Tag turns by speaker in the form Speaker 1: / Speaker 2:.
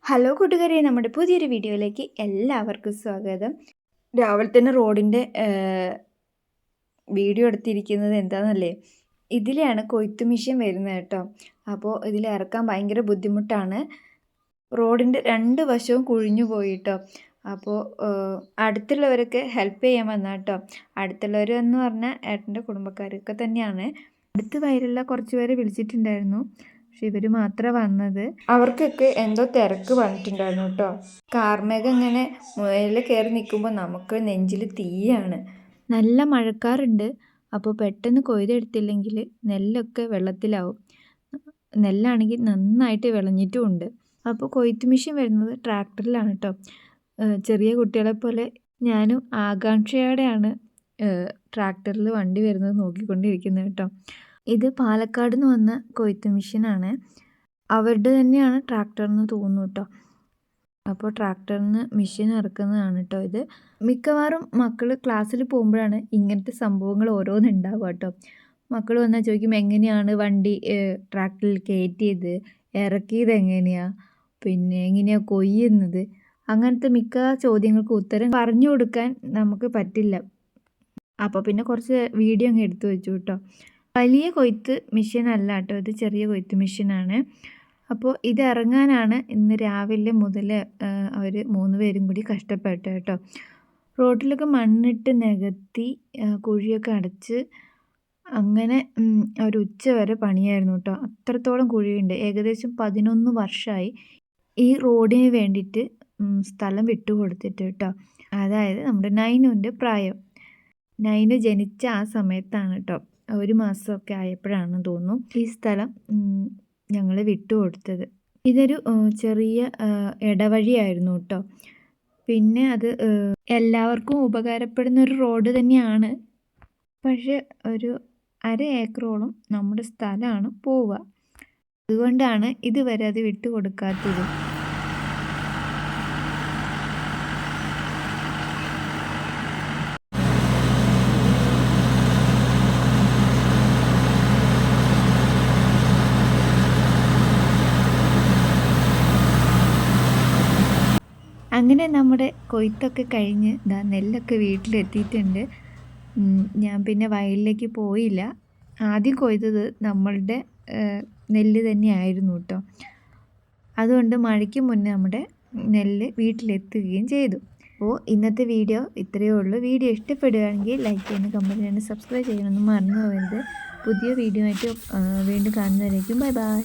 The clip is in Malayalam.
Speaker 1: ഹലോ കൂട്ടുകാരെ, നമ്മുടെ പുതിയൊരു വീഡിയോയിലേക്ക് എല്ലാവർക്കും സ്വാഗതം. രാവിലെ തന്നെ റോഡിൻ്റെ വീഡിയോ എടുത്തിരിക്കുന്നത് എന്താണെന്നല്ലേ, ഇതിലെയാണ് കൊയ്ത്ത് മെഷീൻ വരുന്നത് കേട്ടോ. അപ്പോൾ ഇതിൽ ഇറക്കാൻ ഭയങ്കര ബുദ്ധിമുട്ടാണ്. റോഡിൻ്റെ രണ്ട് വശവും കുഴിഞ്ഞു പോയിട്ടോ. അപ്പോൾ അടുത്തുള്ളവരൊക്കെ ഹെൽപ്പ് ചെയ്യാൻ വന്ന കേട്ടോ. അടുത്തുള്ളവർ എന്ന് പറഞ്ഞാൽ ഏട്ടൻ്റെ കുടുംബക്കാരൊക്കെ തന്നെയാണ്. അടുത്ത് വയലുള്ള കുറച്ച് പേരെ വിളിച്ചിട്ടുണ്ടായിരുന്നു, പക്ഷെ ഇവർ മാത്രമാണ് വന്നത്. അവർക്കൊക്കെ എന്തോ തിരക്ക് വന്നിട്ടുണ്ടായിരുന്നു കേട്ടോ. കാർമേഘം ഇങ്ങനെ മുകളിൽ കയറി നിൽക്കുമ്പോൾ നമുക്ക് നെഞ്ചിൽ തീയാണ്. നല്ല മഴക്കാറുണ്ട്. അപ്പോൾ പെട്ടെന്ന് കൊയ്തെടുത്തില്ലെങ്കിൽ നെല്ലൊക്കെ വെള്ളത്തിലാവും. നെല്ലാണെങ്കിൽ നന്നായിട്ട് വിളഞ്ഞിട്ടുമുണ്ട്. അപ്പോൾ കൊയ്ത്ത് മെഷീൻ വരുന്നത് ട്രാക്ടറിലാണ് കേട്ടോ. ചെറിയ കുട്ടികളെ പോലെ ഞാനും ആകാംക്ഷയോടെയാണ് ട്രാക്ടറിൽ വണ്ടി വരുന്നത് നോക്കിക്കൊണ്ടിരിക്കുന്നത് കേട്ടോ. ഇത് പാലക്കാട് നിന്ന് വന്ന കൊയ്ത്ത് മെഷീനാണ്. അവരുടെ തന്നെയാണ് ട്രാക്ടറെന്ന് തോന്നുന്നു കേട്ടോ. അപ്പോൾ ട്രാക്ടറിന് മെഷീൻ ഇറക്കുന്നതാണ് കേട്ടോ ഇത്. മിക്കവാറും മക്കൾ ക്ലാസ്സിൽ പോകുമ്പോഴാണ് ഇങ്ങനത്തെ സംഭവങ്ങൾ ഓരോന്നുണ്ടാവുക കേട്ടോ. മക്കൾ വന്നാൽ ചോദിക്കും, എങ്ങനെയാണ് വണ്ടി ട്രാക്ടറിൽ കയറ്റിയത്, ഇറക്കിയത് എങ്ങനെയാണ്, പിന്നെ എങ്ങനെയാണ് കൊയ്യുന്നത്, അങ്ങനത്തെ മിക്ക ചോദ്യങ്ങൾക്ക് ഉത്തരം പറഞ്ഞു കൊടുക്കാൻ നമുക്ക് പറ്റില്ല. അപ്പോൾ പിന്നെ കുറച്ച് വീഡിയോ അങ്ങ് എടുത്തു വെച്ചു കേട്ടോ. വലിയ കൊയ്ത്ത് മെഷീൻ അല്ല കേട്ടോ, ഇത് ചെറിയ കൊയ്ത്ത് മെഷീനാണ്. അപ്പോൾ ഇത് ഇറങ്ങാനാണ് ഇന്ന് രാവിലെ മുതൽ അവർ 3 പേരും കൂടി കഷ്ടപ്പെട്ടു കേട്ടോ. റോഡിലൊക്കെ മണ്ണിട്ട് നികത്തി കുഴിയൊക്കെ അടച്ച് അങ്ങനെ ഒരു ഉച്ച വരെ പണിയായിരുന്നു കേട്ടോ. അത്രത്തോളം കുഴിയുണ്ട്. ഏകദേശം 11 വർഷമായി ഈ റോഡിന് വേണ്ടിയിട്ട് സ്ഥലം വിട്ടുകൊടുത്തിട്ട് കേട്ടോ. അതായത് നമ്മുടെ നൈനുവിൻ്റെ പ്രായം. നൈനു ജനിച്ച ആ സമയത്താണ് കേട്ടോ, 1 മാസമൊക്കെ ആയപ്പോഴാണെന്ന് തോന്നുന്നു ഈ സ്ഥലം ഞങ്ങൾ വിട്ടുകൊടുത്തത്. ഇതൊരു ചെറിയ ഇടവഴിയായിരുന്നു കേട്ടോ. പിന്നെ അത് എല്ലാവർക്കും ഉപകാരപ്പെടുന്ന ഒരു റോഡ് തന്നെയാണ്. പക്ഷെ ഒരു 1/2 ഏക്കറോളം നമ്മുടെ സ്ഥലമാണ് പോവുക. അതുകൊണ്ടാണ് ഇതുവരെ അത് വിട്ടുകൊടുക്കാത്തത്. അങ്ങനെ നമ്മുടെ കൊയ്ത്തൊക്കെ കഴിഞ്ഞ് നെല്ലൊക്കെ വീട്ടിലെത്തിയിട്ടുണ്ട്. ഞാൻ പിന്നെ വയലിലേക്ക് പോയില്ല. ആദ്യം കൊയ്തത് നമ്മളുടെ നെല്ല് തന്നെയായിരുന്നു കേട്ടോ. അതുകൊണ്ട് മഴയ്ക്ക് മുന്നേ നമ്മുടെ നെല്ല് വീട്ടിലെത്തുകയും ചെയ്തു. അപ്പോൾ ഇന്നത്തെ വീഡിയോ ഇത്രയേ ഉള്ളൂ. വീഡിയോ ഇഷ്ടപ്പെടുകയാണെങ്കിൽ ലൈക്ക് ചെയ്യാനും കമൻറ്റ് ചെയ്യാനും സബ്സ്ക്രൈബ് ചെയ്യാനൊന്നും മറന്നു പോകരുത്. പുതിയ വീഡിയോ ആയിട്ട് വീണ്ടും കാണുന്നവരേക്കും ബൈ ബൈ.